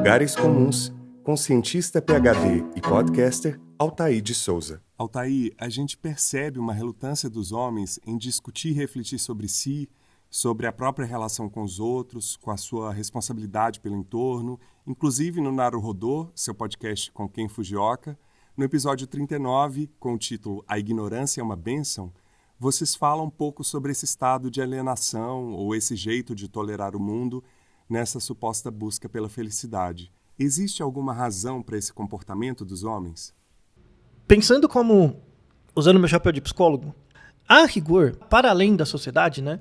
Lugares Comuns, com cientista PhD e podcaster Altair de Souza. Altair, a gente percebe uma relutância dos homens em discutir e refletir sobre si, sobre a própria relação com os outros, com a sua responsabilidade pelo entorno, inclusive no Naruhodô, seu podcast com Ken Fujioka. No episódio 39, com o título A Ignorância é uma Bênção, vocês falam um pouco sobre esse estado de alienação ou esse jeito de tolerar o mundo nessa suposta busca pela felicidade. Existe alguma razão para esse comportamento dos homens? Pensando como, usando meu chapéu de psicólogo, a rigor, para além da sociedade, né,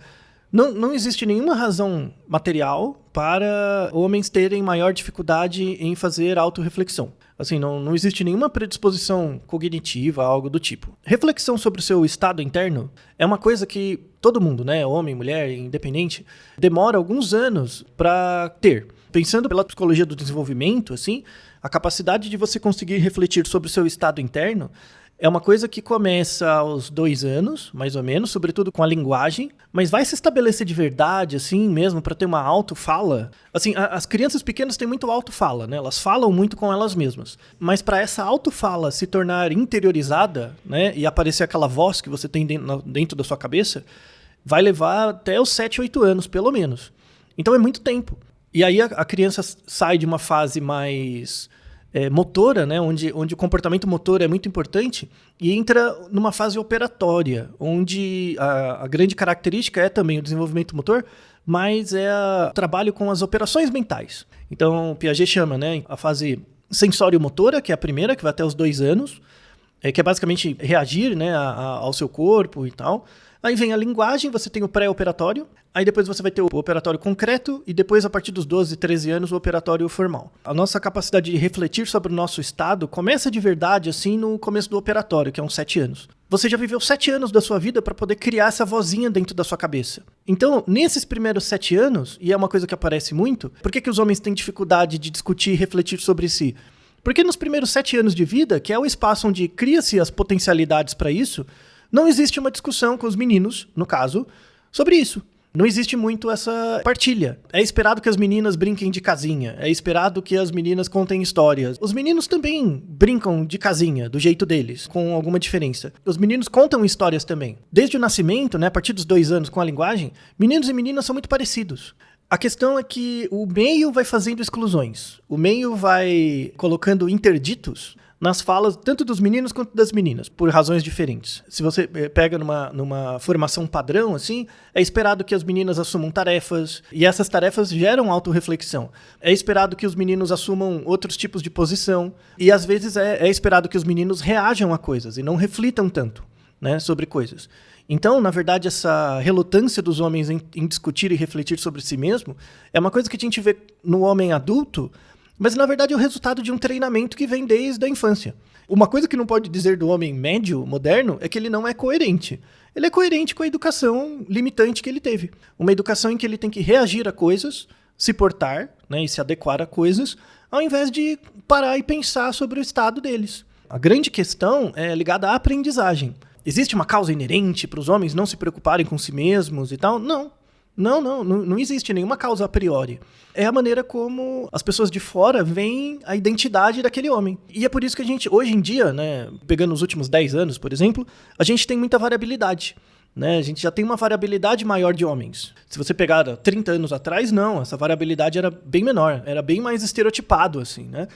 não existe nenhuma razão material para homens terem maior dificuldade em fazer autorreflexão. Assim, não existe nenhuma predisposição cognitiva, algo do tipo. Reflexão sobre o seu estado interno é uma coisa que todo mundo, né, homem, mulher, independente, demora alguns anos para ter. Pensando pela psicologia do desenvolvimento, assim, a capacidade de você conseguir refletir sobre o seu estado interno é uma coisa que começa aos 2 anos, mais ou menos, sobretudo com a linguagem, mas vai se estabelecer de verdade, assim mesmo, para ter uma autofala. Assim, as crianças pequenas têm muito autofala, né? Elas falam muito com elas mesmas. Mas para essa autofala se tornar interiorizada, né, e aparecer aquela voz que você tem dentro da sua cabeça, vai levar até os 7, 8 anos, pelo menos. Então é muito tempo. E aí a criança sai de uma fase mais motora, né, onde o comportamento motor é muito importante, e entra numa fase operatória, onde a grande característica é também o desenvolvimento motor, mas é o trabalho com as operações mentais. Então, Piaget chama, né, a fase sensório-motora, que é a primeira, que vai até os 2 anos, que é basicamente reagir, né, ao seu corpo e tal. Aí vem a linguagem, você tem o pré-operatório, aí depois você vai ter o operatório concreto e depois, a partir dos 12, 13 anos, o operatório formal. A nossa capacidade de refletir sobre o nosso estado começa de verdade assim no começo do operatório, que é uns 7 anos. Você já viveu 7 anos da sua vida para poder criar essa vozinha dentro da sua cabeça. Então, nesses primeiros 7 anos, e é uma coisa que aparece muito, por que os homens têm dificuldade de discutir e refletir sobre si? Porque nos primeiros 7 anos de vida, que é o espaço onde cria-se as potencialidades para isso, não existe uma discussão com os meninos, no caso, sobre isso. Não existe muito essa partilha. É esperado que as meninas brinquem de casinha. É esperado que as meninas contem histórias. Os meninos também brincam de casinha, do jeito deles, com alguma diferença. Os meninos contam histórias também. Desde o nascimento, né, a partir dos 2 anos com a linguagem, meninos e meninas são muito parecidos. A questão é que o meio vai fazendo exclusões. O meio vai colocando interditos nas falas tanto dos meninos quanto das meninas, por razões diferentes. Se você pega numa formação padrão, assim, é esperado que as meninas assumam tarefas, e essas tarefas geram autorreflexão. É esperado que os meninos assumam outros tipos de posição, e às vezes é esperado que os meninos reajam a coisas e não reflitam tanto, né, sobre coisas. Então, na verdade, essa relutância dos homens em discutir e refletir sobre si mesmo é uma coisa que a gente vê no homem adulto, mas, na verdade, é o resultado de um treinamento que vem desde a infância. Uma coisa que não pode dizer do homem médio, moderno, é que ele não é coerente. Ele é coerente com a educação limitante que ele teve. Uma educação em que ele tem que reagir a coisas, se portar, né, e se adequar a coisas, ao invés de parar e pensar sobre o estado deles. A grande questão é ligada à aprendizagem. Existe uma causa inerente para os homens não se preocuparem com si mesmos e tal? Não existe nenhuma causa a priori. É a maneira como as pessoas de fora veem a identidade daquele homem. E é por isso que a gente, hoje em dia, né, pegando os últimos 10 anos, por exemplo, a gente tem muita variabilidade. Né? A gente já tem uma variabilidade maior de homens. Se você pegar 30 anos atrás, não, essa variabilidade era bem menor, era bem mais estereotipado, assim, né?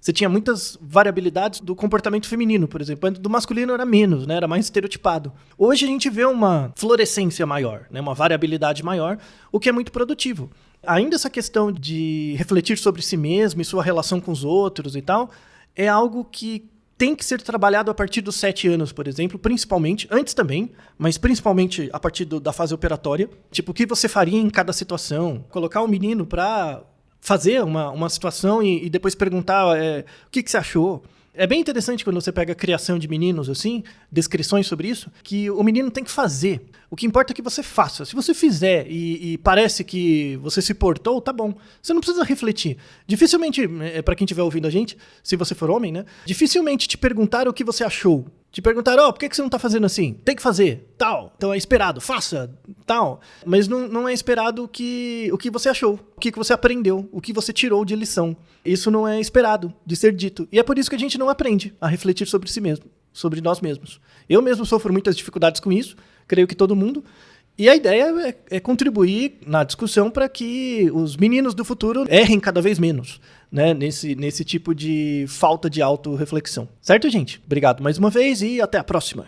Você tinha muitas variabilidades do comportamento feminino, por exemplo. Do masculino era menos, né? Era mais estereotipado. Hoje a gente vê uma fluorescência maior, né? Uma variabilidade maior, o que é muito produtivo. Ainda essa questão de refletir sobre si mesmo e sua relação com os outros e tal, é algo que tem que ser trabalhado a partir dos 7 anos, por exemplo, principalmente, antes também, mas principalmente a partir da fase operatória. Tipo, o que você faria em cada situação? Colocar o menino para fazer uma situação e depois perguntar o que você achou. É bem interessante quando você pega a criação de meninos, assim, descrições sobre isso, que o menino tem que fazer. O que importa é que você faça. Se você fizer e parece que você se portou, tá bom. Você não precisa refletir. Dificilmente, para quem estiver ouvindo a gente, se você for homem, né? Dificilmente te perguntaram o que você achou. Te perguntaram, por que você não tá fazendo assim? Tem que fazer, tal. Então é esperado, faça, tal. Mas não é esperado o que você achou, o que você aprendeu, o que você tirou de lição. Isso não é esperado de ser dito. E é por isso que a gente não aprende a refletir sobre si mesmo, sobre nós mesmos. Eu mesmo sofro muitas dificuldades com isso, creio que todo mundo. E a ideia é contribuir na discussão para que os meninos do futuro errem cada vez menos, né, nesse tipo de falta de autorreflexão. Certo, gente? Obrigado mais uma vez e até a próxima.